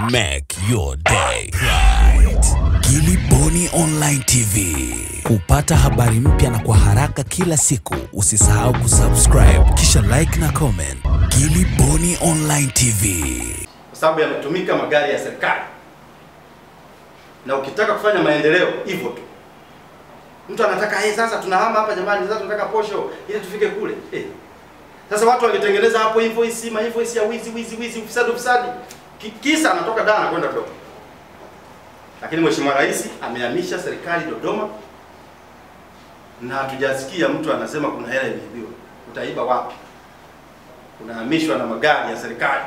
Make your day right. Gilly Bonny Online TV. Kupata habari mpya na kwa haraka kila siku, usisahau kusubscribe kisha like na comment. Gilly Bonny Online TV. Kwa sababu yametumika magari ya serikali. Na ukitaka kufanya maendeleo hivyo tu. Mtu anataka sasa tunahama hapa jamani, sasa tunataka posho ili tufike kule. Sasa watu wangetengeneza hapo invoice ya wizi ufisadi. Kisa anatoka Dar na kwenda Dodoma. Lakini Mheshimiwa Rais amehamisha serikali Dodoma na hatujasikia mtu anasema kuna hela imeibiwa. Utaiba wapi? Unahamishwa na magari ya serikali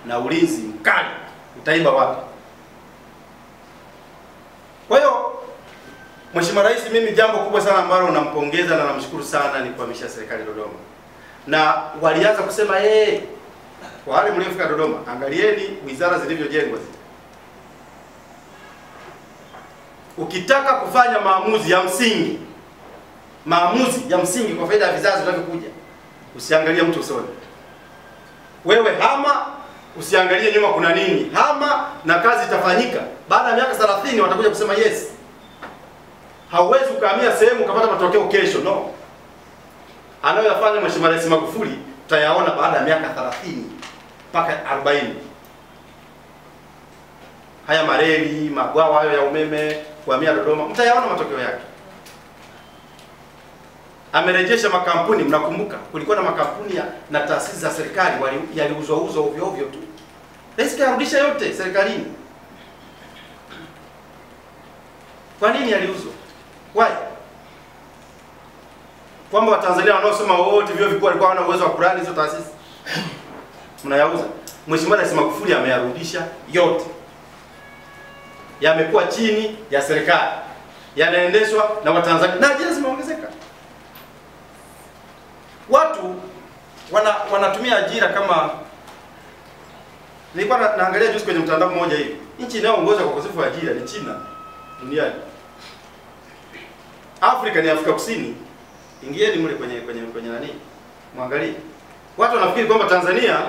na ulinzi mkali. Utaiba wapi? Kwa hiyo Mheshimiwa Rais, mimi jambo kubwa sana ambalo nampongeza na namshukuru sana ni kuhamisha serikali Dodoma. Na walianza kusema kwa wale mliofika Dodoma, angalieni wizara zilivyojengwa. Ukitaka kufanya maamuzi ya msingi kwa faida ya vizazi vinavyokuja, usiangalie mtu usoni. Wewe hama, usiangalie nyuma kuna nini. Hama na kazi itafanyika. Baada ya miaka 30 watakuja kusema yes. Hauwezi ukahamia sehemu ukapata matokeo kesho, no. Anayoyafanya Mheshimiwa Rais Magufuli tutayaona baada ya miaka 30 mpaka 40. Haya mareli, mabwawa hayo ya umeme kuhamia Dodoma, mtayaona matokeo yake. Amerejesha makampuni, mnakumbuka kulikuwa na makampuni na taasisi za serikali yaliuzwa ovyo tu. Rais karudisha yote serikalini. Kwa nini yaliuzwa? Why? Kwamba Watanzania wanaosoma wote vyuo vikuu walikuwa hawana uwezo wa kurani hizo taasisi. Mnayauza. Mheshimiwa Rais Magufuli ameyarudisha yote. Yamekuwa chini ya serikali. Yanaendeshwa na Watanzania na ajira zimeongezeka. Watu wanatumia ajira kama, nilikuwa naangalia juzi kwenye mtandao mmoja hivi. Nchi inayoongoza kwa ukosefu wa ajira ni China duniani. Afrika ni Afrika Kusini. Ingieni mle kwenye nani? Muangalie. Watu wanafikiri kwamba Tanzania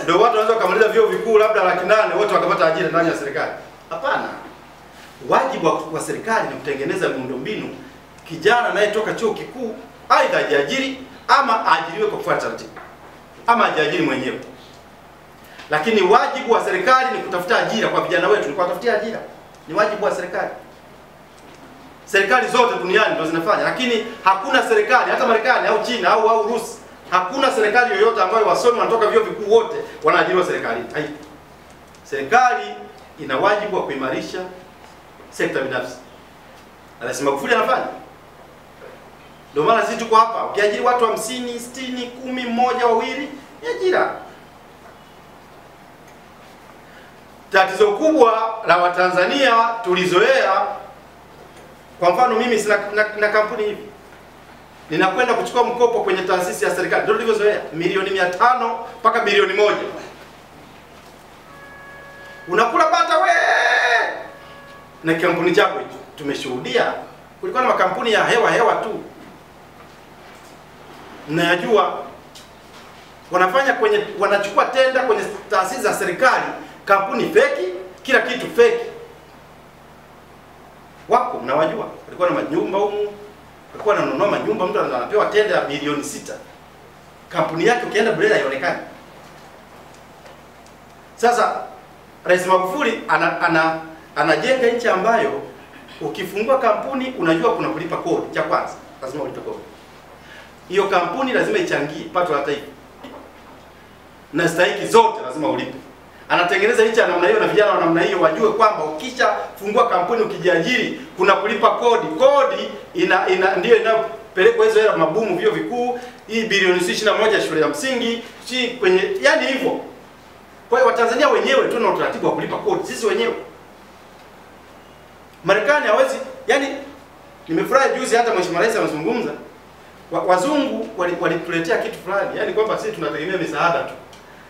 ndio watu wanaweza kumaliza vyuo vikuu labda 800 wote wakapata ajira ndani ya serikali. Hapana. Wajibu wa serikali ni kutengeneza miundombinu. Kijana anayetoka chuo kikuu aidha ajiajiri ama ajiriwe kwa kufuata taratibu, ama ajiajiri mwenyewe. Lakini wajibu wa serikali ni kutafuta ajira kwa vijana wetu, ni kuwatafutia ajira. Ni wajibu wa serikali. Serikali zote duniani ndio zinafanya, lakini hakuna serikali hata Marekani au China au Urusi, hakuna serikali yoyote ambayo wasomi wanatoka vyuo vikuu wote wanaajiriwa serikalini. Serikali ina wajibu wa kuimarisha sekta binafsi. Rais Magufuli anafanya. Ndio maana sisi tuko hapa. Ukiajiri watu 50, 60, 10, mmoja, wawili, ni ajira. Tatizo kubwa la Watanzania tulizoea, kwa mfano mimi na kampuni hivi, ninakwenda kuchukua mkopo kwenye taasisi ya serikali, ndio tulivyozoea, milioni 500 mpaka bilioni 1. Unakula bata na kampuni chako hicho. Tumeshuhudia kulikuwa na makampuni ya hewa tu. Mnayajua, wanachukua tenda kwenye taasisi za serikali, kampuni feki, kila kitu feki. Wako mnawajua, kulikuwa na majumba huko, kulikuwa na nunua majumba, mtu anapewa tenda ya bilioni 6. Kampuni yake ukienda Bulela haionekani. Sasa Rais Magufuli anajenga nchi ambayo ukifungua kampuni unajua kuna kulipa kodi. Cha kwanza lazima ulipe kodi. Hiyo kampuni lazima ichangie pato la taifa. Na stahiki zote lazima ulipe. Anatengeneza nchi ya namna hiyo na vijana wa namna hiyo wajue kwamba ukisha fungua kampuni ukijiajiri kuna kulipa kodi. Kodi ndio inapelekwa hizo hela mabumu vyuo vikuu, hii bilioni 21 shule ya msingi, kwenye yani hivyo. Kwa hiyo Watanzania wenyewe tuna utaratibu wa kulipa kodi sisi wenyewe. Marekani hawezi, yani nimefurahi juzi hata Mheshimiwa Rais amezungumza. Wazungu walituletea kitu fulani, yani kwamba sisi tunategemea misaada tu.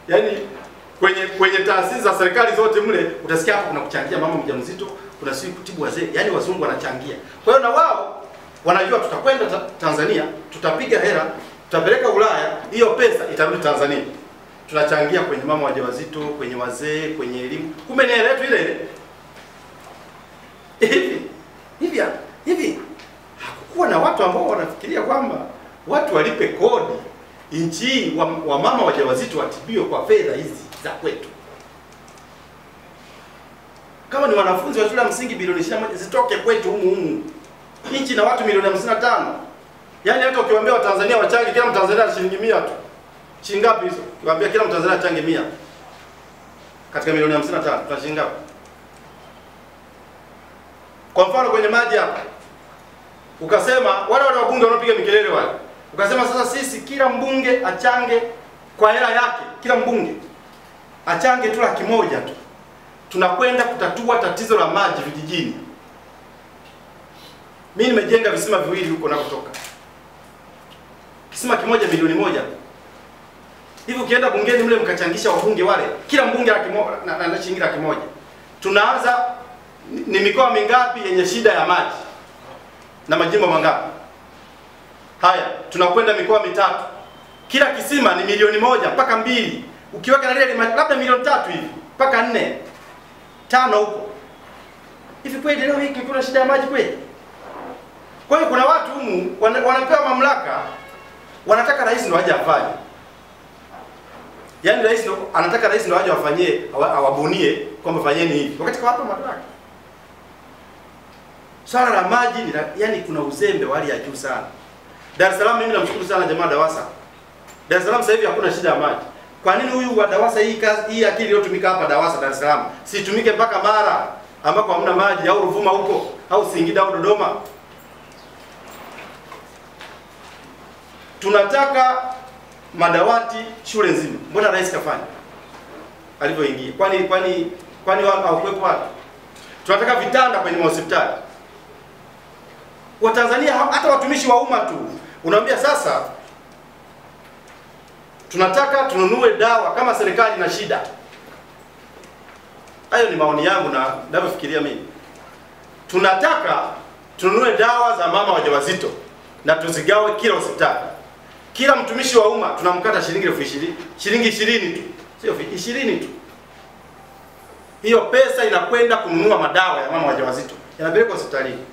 Yani kwenye taasisi za serikali zote mle utasikia hapo kuna kuchangia mama mjamzito, kuna sisi kutibu wazee, yani wazungu wanachangia. Kwa hiyo na wao wanajua tutakwenda Tanzania, tutapiga hela, tutapeleka Ulaya, hiyo pesa itarudi Tanzania. tunachangia kwenye mama wajawazito, kwenye wazee, kwenye elimu. Kumbe ni hela yetu ile ile. Hivi hakukuwa na watu ambao wanafikiria kwamba watu walipe kodi nchi wa mama wajawazito watibiwe kwa fedha hizi za kwetu. Kama ni wanafunzi wa shule ya msingi bilioni 21 zitoke kwetu humu. Nchi na watu milioni 55. Yaani hata ukiwaambia Watanzania wachange kila Mtanzania shilingi 100 tu. Shilingi ngapi hizo? Ukiwaambia kila Mtanzania achange 100 katika milioni 55, tuna shilingi ngapi? Kwa mfano kwenye maji hapa. Ukasema wale wabunge wanaopiga mikelele wale. Ukasema sasa sisi kila mbunge achange kwa hela yake, kila mbunge achange tu 100,000 tu. Tunakwenda kutatua tatizo la maji vijijini. Mimi nimejenga visima viwili huko nakotoka. Kisima kimoja milioni 1. Hivi ukienda bungeni mle mkachangisha wabunge wale, kila mbunge na shilingi 100,000. Tunaanza ni mikoa mingapi yenye shida ya maji? Na majimbo mangapi? Haya, tunakwenda mikoa 3. Kila kisima ni milioni 1 mpaka 2. Ukiweka na ile labda milioni 3 hivi mpaka 4. 5 huko. Hivi kweli leo hiki kuna shida ya maji kweli? Kwa hiyo kuna watu humu wanapewa mamlaka, wanataka rais ndo aje afanye. Yaani rais ndo anataka rais ndo aje afanyie, awabunie kwamba fanyeni hivi. Wakati kwa hapa madaraka. Swala la maji ni yani kuna uzembe wa hali ya juu sana. Dar es Salaam mimi namshukuru sana jamaa DAWASA. Dar es Salaam sasa hivi hakuna shida ya maji. Kwa nini huyu wa DAWASA hii akili iliyotumika hapa DAWASA Dar es Salaam situmike mpaka Mara ambako hamna maji, au Ruvuma huko au Singida au Dodoma? Tunataka madawati shule nzima. Mbona rais kafanya alivyoingia? Kwani hawakuwepo watu? Tunataka vitanda kwenye hospitali. Watanzania hata watumishi wa umma tu. Unaambia sasa tunataka tununue dawa kama serikali ina shida. Hayo ni maoni yangu na ninavyofikiria mimi. Tunataka tununue dawa za mama wajawazito na tuzigawe kila hospitali. Kila mtumishi wa umma tunamkata shilingi 20,000, shilingi 20 tu. Sio 20 tu. Hiyo pesa inakwenda kununua madawa ya mama wajawazito. Yanapelekwa hospitalini.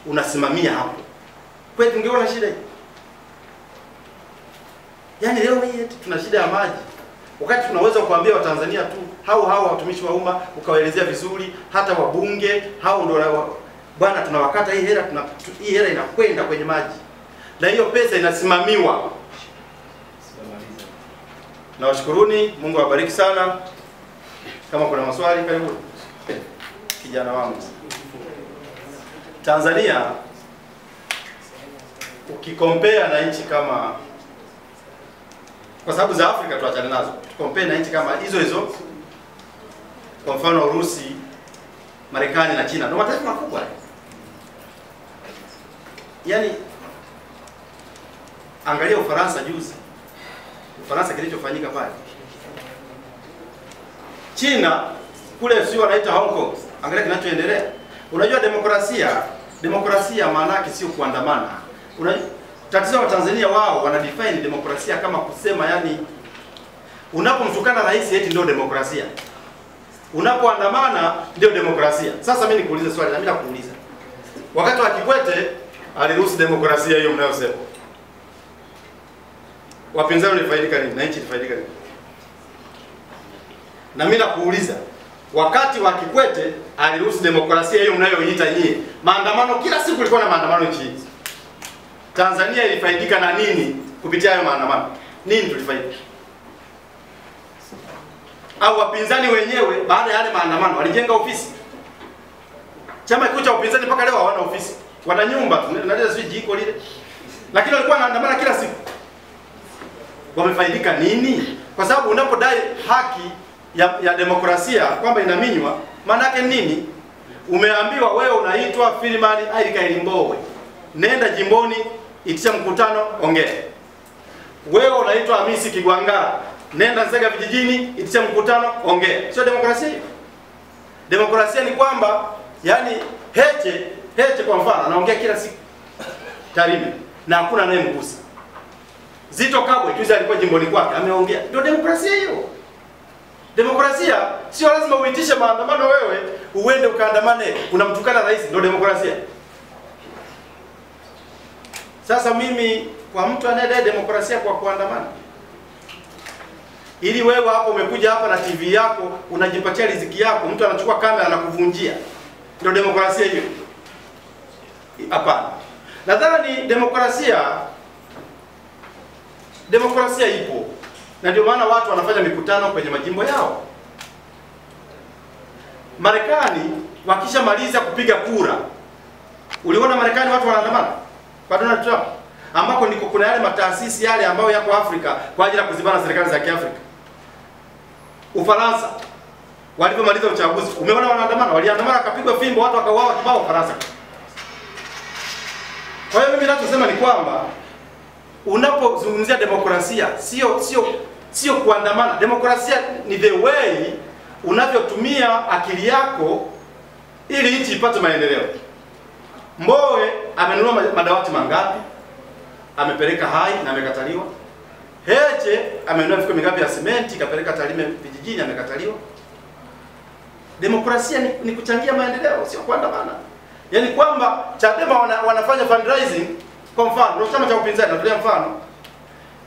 Unasimamia hapo. Kweli tungeona shida hii. Yaani leo hii tuna shida ya maji. Wakati tunaweza kuambia Watanzania tu, hao watumishi wa umma ukawaelezea vizuri, hata wabunge, hao ndio bwana tunawakata hii hela, hii hela inakwenda kwenye maji. Na hiyo pesa inasimamiwa. Nawashukuruni, Mungu awabariki sana. Kama kuna maswali karibu. Kijana wangu. Tanzania ukikompea na nchi kama, kwa sababu za Afrika tuachane nazo, tukompea na nchi kama hizo kwa mfano Urusi, Marekani na China, ndio mataifa makubwa. Yaani angalia Ufaransa juzi. Ufaransa kilichofanyika pale. China kule sio wanaita Hong Kong. Angalia kinachoendelea. Unajua demokrasia maana yake sio kuandamana. Unajua tatizo la Tanzania, wao wana define demokrasia kama kusema, yani unapomtukana rais eti ndio demokrasia. Unapoandamana ndio demokrasia. Sasa mimi nikuulize swali na mimi nakuuliza. Wakati wa Kikwete aliruhusu demokrasia hiyo mnayosema. Wapinzani walifaidika nini? Na nchi ilifaidika nini? Na mimi nakuuliza, wakati wa Kikwete aliruhusu demokrasia hiyo mnayoiita nyie. Maandamano kila siku kulikuwa na maandamano nchini. Tanzania ilifaidika na nini kupitia hayo maandamano? Nini tulifaidika? Au wapinzani wenyewe baada ya yale maandamano walijenga ofisi? Chama kikuu cha upinzani mpaka leo hawana ofisi. Wana nyumba tu, naleta siji jiko lile. Lakini walikuwa wanaandamana kila siku. Wamefaidika nini? Kwa sababu unapodai haki ya demokrasia kwamba inaminywa, maana yake nini? Umeambiwa wewe unaitwa Filimani Aika Elimbowe. Nenda jimboni, itisha mkutano, ongea. Wewe unaitwa Hamisi Kigwangala. Nenda Nzega vijijini, itisha mkutano, ongea. Sio demokrasia hiyo. Demokrasia ni kwamba yani Heche kwa mfano anaongea kila siku Tarime na hakuna anayemgusa. Zito Kabwe juzi alikuwa jimboni kwake ameongea. Ndio demokrasia hiyo. Demokrasia sio lazima uitishe maandamano wewe uende ukaandamane unamtukana rais, ndio demokrasia. Sasa mimi kwa mtu anayedai demokrasia kwa kuandamana, ili wewe hapo umekuja hapa na TV yako unajipatia riziki yako, mtu anachukua kamera na kuvunjia, ndio demokrasia hiyo? Hapana. Nadhani demokrasia ipo, na ndio maana watu wanafanya mikutano kwenye majimbo yao. Marekani wakishamaliza kupiga kura, uliona Marekani watu wanaandamana kwa Donald Trump, ambako ndiko kuna yale mataasisi yale ambayo yako Afrika kwa ajili ya kuzibana serikali za Kiafrika. Ufaransa walipomaliza uchaguzi, umeona wanaandamana, waliandamana akapigwa fimbo, watu wakauawa kibao Ufaransa. Kwa hiyo mimi ninachosema ni kwamba unapozungumzia demokrasia sio kuandamana. Demokrasia ni the way unavyotumia akili yako ili nchi ipate maendeleo. Mbowe amenunua madawati mangapi? Amepeleka Hai na amekataliwa. Heche amenunua mifuko mingapi ya simenti kapeleka Tarime vijijini, amekataliwa. Demokrasia ni kuchangia maendeleo, sio kuandamana. Yaani kwamba Chadema wanafanya fundraising, kwa mfano ndio chama cha upinzani, natolea mfano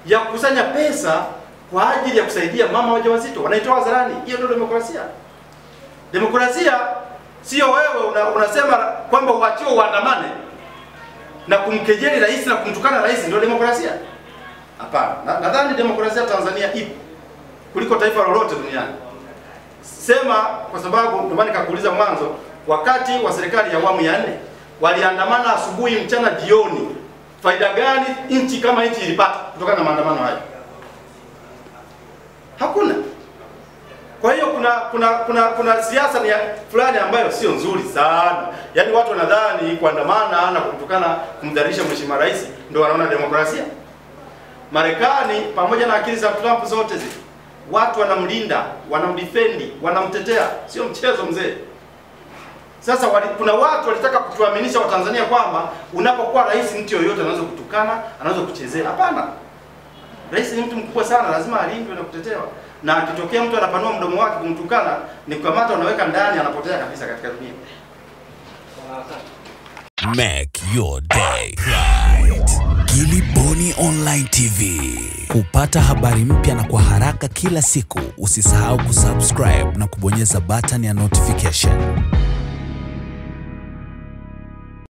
ya kukusanya pesa kwa ajili ya kusaidia mama wajawazito, wanaitoa hadharani. Hiyo ndio demokrasia. Demokrasia sio wewe unasema kwamba uachiwe uandamane na kumkejeli rais na kumtukana rais ndio demokrasia. Hapana. Nadhani demokrasia Tanzania ipo kuliko taifa lolote duniani. Sema kwa sababu ndio maana nikakuuliza mwanzo, wakati wa serikali ya awamu ya 4 waliandamana asubuhi, mchana, jioni. Faida gani nchi kama nchi ilipata kutokana na maandamano hayo? Hakuna. Kwa hiyo kuna siasa ni fulani ambayo sio nzuri sana. Yaani watu wanadhani kuandamana na kumtukana, kumdharisha mheshimiwa rais ndio wanaona demokrasia. Marekani pamoja na akili za Trump zote zile, watu wanamlinda, wanamdefend, wanamtetea, sio mchezo mzee. Sasa kuna watu walitaka kutuaminisha Watanzania kwamba unapokuwa rais mtu yoyote anaweza kutukana, anaweza kuchezea. Hapana. Rais ni mtu mkubwa sana, lazima alindwe na kutetewa. Na akitokea mtu anapanua mdomo wake kumtukana, ni kukamata unaweka ndani, anapotea kabisa katika dunia. Make your day right. Gilly Bonny Online TV. Kupata habari mpya na kwa haraka kila siku, usisahau kusubscribe na kubonyeza button ya notification.